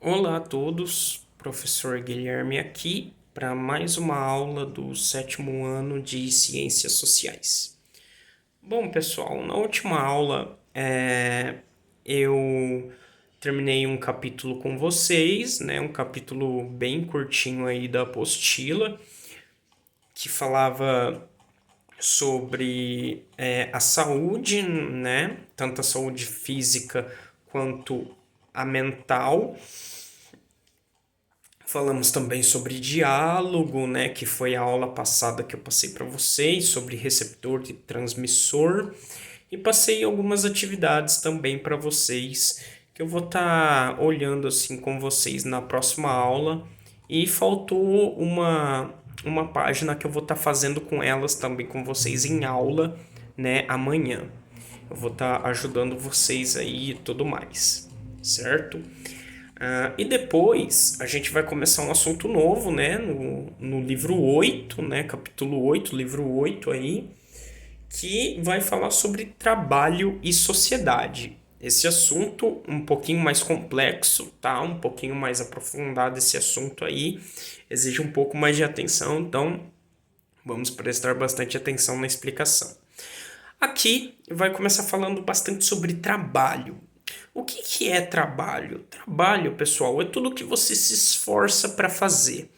Olá a todos, professor Guilherme aqui para mais uma aula do sétimo ano de Ciências Sociais. Bom, pessoal, na última aula eu terminei um capítulo com vocês, né? Um capítulo bem curtinho aí da apostila, que falava sobre a saúde, né? Tanto a saúde física quanto a mental. Falamos também sobre diálogo, né, que foi a aula passada que eu passei para vocês, sobre receptor e transmissor, e passei algumas atividades também para vocês, que eu vou estar olhando assim com vocês na próxima aula, e faltou uma página que eu vou estar fazendo com elas também com vocês em aula, né, amanhã. Eu vou estar ajudando vocês aí e tudo mais, certo? E depois a gente vai começar um assunto novo, né? No livro 8, né? Capítulo 8, livro 8 aí, que vai falar sobre trabalho e sociedade. Esse assunto um pouquinho mais complexo, tá? Um pouquinho mais aprofundado esse assunto aí, exige um pouco mais de atenção, então vamos prestar bastante atenção na explicação. Aqui vai começar falando bastante sobre trabalho. O que é trabalho? Trabalho, pessoal, é tudo que você se esforça para fazer.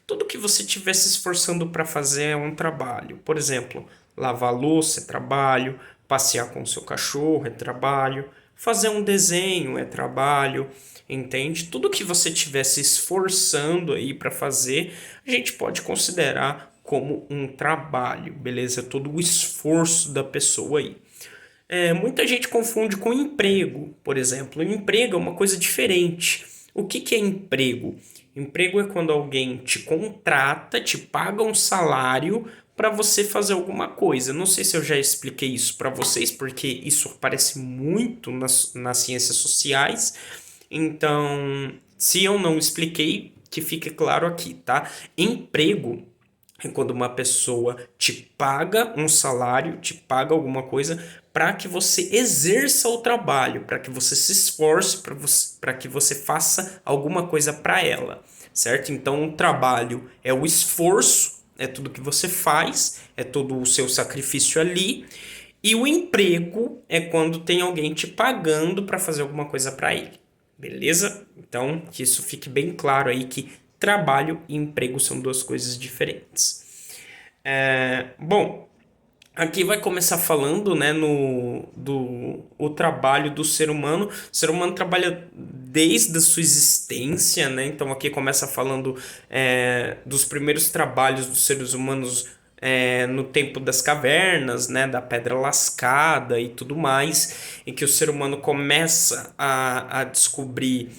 Tudo que você estiver se esforçando para fazer é um trabalho. Por exemplo, lavar louça é trabalho, passear com o seu cachorro é trabalho, fazer um desenho é trabalho, entende? Tudo que você estiver se esforçando aí para fazer, a gente pode considerar como um trabalho, beleza? Todo o esforço da pessoa aí. Muita gente confunde com emprego, por exemplo. Emprego é uma coisa diferente. O que é emprego? Emprego é quando alguém te contrata, te paga um salário para você fazer alguma coisa. Não sei se eu já expliquei isso para vocês, porque isso aparece muito nas ciências sociais. Então, se eu não expliquei, que fique claro aqui, tá? Emprego é quando uma pessoa te paga um salário, te paga alguma coisa para que você exerça o trabalho, para que você se esforce, para que você faça alguma coisa para ela, certo? Então, o trabalho é o esforço, é tudo que você faz, é todo o seu sacrifício ali. E o emprego é quando tem alguém te pagando para fazer alguma coisa para ele. Beleza? Então, que isso fique bem claro aí que trabalho e emprego são duas coisas diferentes. Bom, aqui vai começar falando, né, do o trabalho do ser humano. O ser humano trabalha desde a sua existência, né? Então aqui começa falando dos primeiros trabalhos dos seres humanos no tempo das cavernas, né, da pedra lascada e tudo mais, em que o ser humano começa a descobrir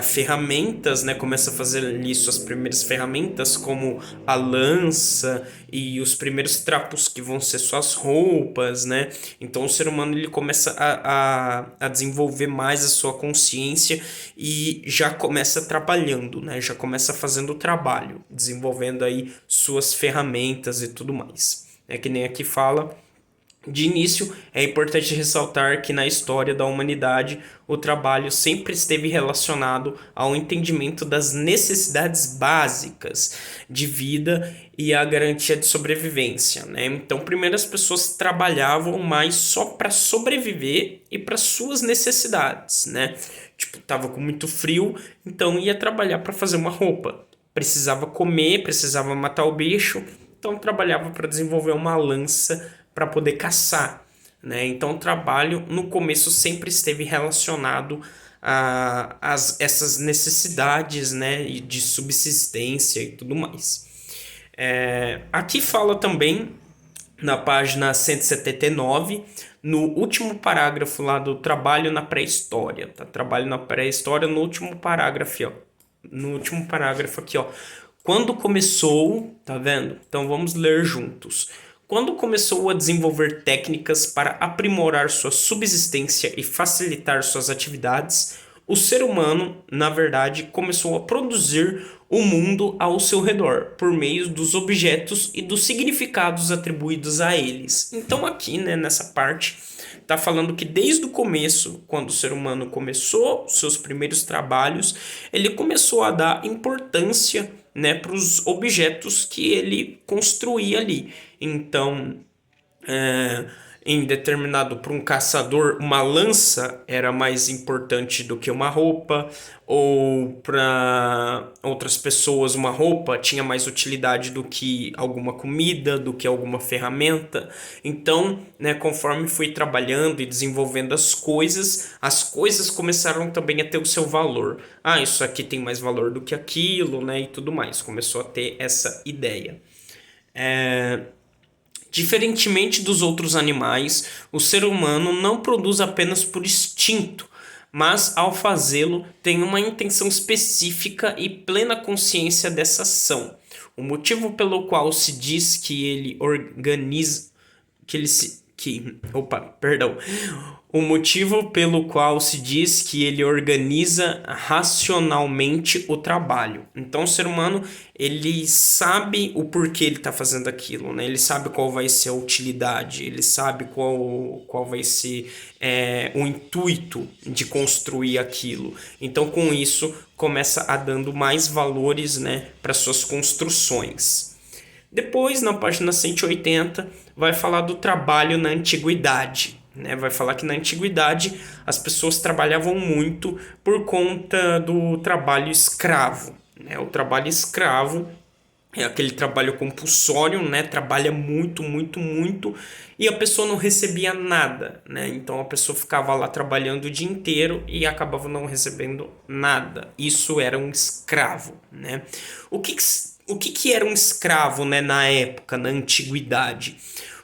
ferramentas, né, começa a fazer ali suas primeiras ferramentas, como a lança e os primeiros trapos que vão ser suas roupas, né? Então o ser humano ele começa a desenvolver mais a sua consciência e já começa trabalhando, né? Já começa fazendo o trabalho, desenvolvendo aí suas ferramentas e tudo mais. É que nem aqui fala. De início, é importante ressaltar que na história da humanidade o trabalho sempre esteve relacionado ao entendimento das necessidades básicas de vida e à garantia de sobrevivência, né? Então, primeiro as pessoas trabalhavam mais só para sobreviver e para suas necessidades, né? Tipo, tava com muito frio, então ia trabalhar para fazer uma roupa. Precisava comer, precisava matar o bicho, então trabalhava para desenvolver uma lança para poder caçar, né? Então o trabalho no começo sempre esteve relacionado a essas necessidades, né, de subsistência e tudo mais. Aqui fala também na página 179, no último parágrafo lá do trabalho na pré-história, tá? Trabalho na pré-história no último parágrafo, ó. No último parágrafo aqui, ó. Quando começou, tá vendo? Então vamos ler juntos. Quando começou a desenvolver técnicas para aprimorar sua subsistência e facilitar suas atividades, o ser humano, na verdade, começou a produzir o mundo ao seu redor, por meio dos objetos e dos significados atribuídos a eles. Então aqui, né, nessa parte, está falando que desde o começo, quando o ser humano começou os seus primeiros trabalhos, ele começou a dar importância, né, para os objetos que ele construía ali. Então, é, em determinado para um caçador, uma lança era mais importante do que uma roupa, ou para outras pessoas uma roupa tinha mais utilidade do que alguma comida, do que alguma ferramenta. Então, né, conforme fui trabalhando e desenvolvendo as coisas começaram também a ter o seu valor. Ah, isso aqui tem mais valor do que aquilo, né, e tudo mais. Começou a ter essa ideia. Diferentemente dos outros animais, o ser humano não produz apenas por instinto, mas ao fazê-lo tem uma intenção específica e plena consciência dessa ação. O motivo pelo qual se diz que ele organiza, que ele se, que, opa, perdão. O motivo pelo qual se diz que ele organiza racionalmente o trabalho. Então, o ser humano, ele sabe o porquê ele está fazendo aquilo, né? Ele sabe qual vai ser a utilidade, ele sabe qual vai ser o intuito de construir aquilo. Então, com isso, começa a dando mais valores, né, para suas construções. Depois, na página 180, vai falar do trabalho na antiguidade. Né? Vai falar que na antiguidade as pessoas trabalhavam muito por conta do trabalho escravo. Né? O trabalho escravo é aquele trabalho compulsório, né? Trabalha muito, muito, muito, e a pessoa não recebia nada, né? Então a pessoa ficava lá trabalhando o dia inteiro e acabava não recebendo nada. Isso era um escravo, né? O que era um escravo, né, na época, na antiguidade?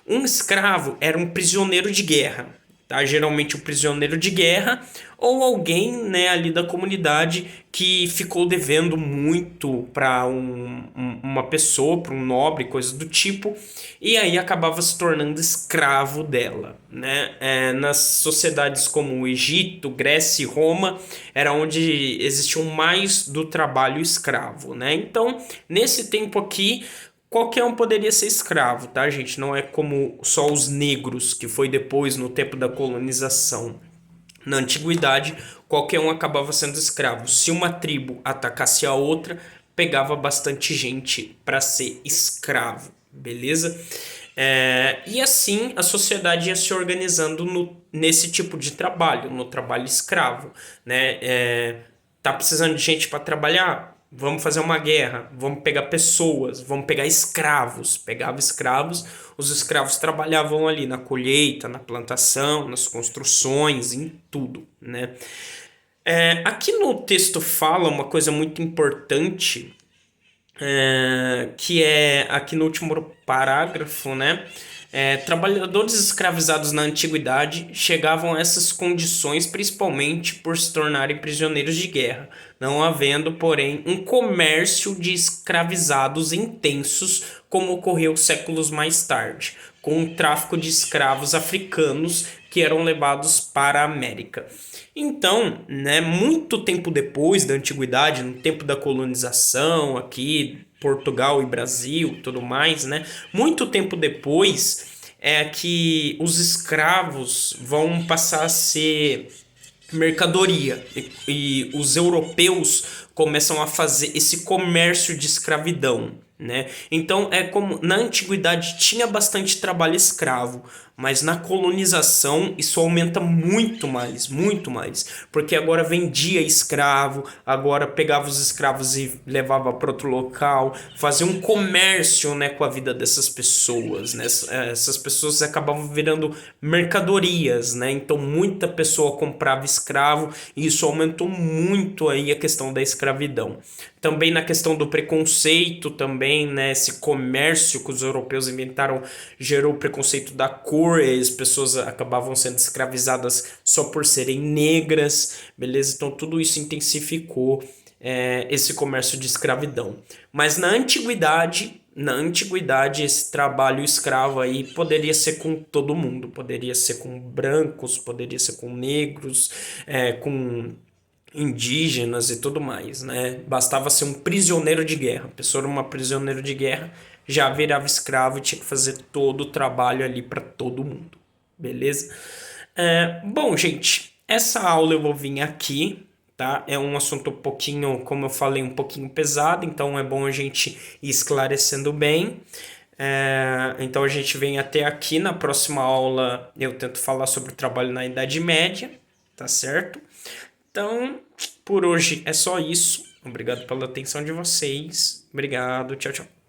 Um escravo era um prisioneiro de guerra, tá? Geralmente um prisioneiro de guerra ou alguém, né, ali da comunidade que ficou devendo muito para uma pessoa, para um nobre, coisa do tipo, e aí acabava se tornando escravo dela, né? Nas sociedades como o Egito, Grécia e Roma, era onde existiam mais do trabalho escravo, né? Então, nesse tempo aqui, qualquer um poderia ser escravo, tá, gente? Não é como só os negros, que foi depois, no tempo da colonização. Na antiguidade, qualquer um acabava sendo escravo. Se uma tribo atacasse a outra, pegava bastante gente para ser escravo, beleza? E assim a sociedade ia se organizando nesse tipo de trabalho, no trabalho escravo, né? Tá precisando de gente para trabalhar? Vamos fazer uma guerra, vamos pegar pessoas, vamos pegar escravos. Pegava escravos, os escravos trabalhavam ali na colheita, na plantação, nas construções, em tudo, né? Aqui no texto fala uma coisa muito importante, que é aqui no último parágrafo, né? Trabalhadores escravizados na antiguidade chegavam a essas condições principalmente por se tornarem prisioneiros de guerra, não havendo, porém, um comércio de escravizados intensos como ocorreu séculos mais tarde, com o tráfico de escravos africanos que eram levados para a América. Então, né, muito tempo depois da antiguidade, no tempo da colonização aqui, Portugal e Brasil e tudo mais, né? Muito tempo depois é que os escravos vão passar a ser mercadoria e os europeus começam a fazer esse comércio de escravidão, né? Então é como na antiguidade tinha bastante trabalho escravo, mas na colonização isso aumenta muito mais, porque agora vendia escravo, agora pegava os escravos e levava para outro local, fazia um comércio, né, com a vida dessas pessoas, né? Essas pessoas acabavam virando mercadorias, né? Então muita pessoa comprava escravo e isso aumentou muito aí a questão da escravidão. Também na questão do preconceito, também, né, esse comércio que os europeus inventaram gerou o preconceito da cor, e as pessoas acabavam sendo escravizadas só por serem negras, beleza? Então tudo isso intensificou esse comércio de escravidão. Mas na antiguidade, esse trabalho escravo aí poderia ser com todo mundo, poderia ser com brancos, poderia ser com negros, com indígenas e tudo mais, né? Bastava ser um prisioneiro de guerra. A pessoa era uma prisioneiro de guerra, já virava escravo e tinha que fazer todo o trabalho ali para todo mundo, beleza? Bom, gente, essa aula eu vou vir aqui, tá? É um assunto um pouquinho, como eu falei, um pouquinho pesado, então é bom a gente ir esclarecendo bem. Então a gente vem até aqui. Na próxima aula eu tento falar sobre o trabalho na Idade Média, tá certo? Então, por hoje é só isso. Obrigado pela atenção de vocês. Obrigado, tchau, tchau.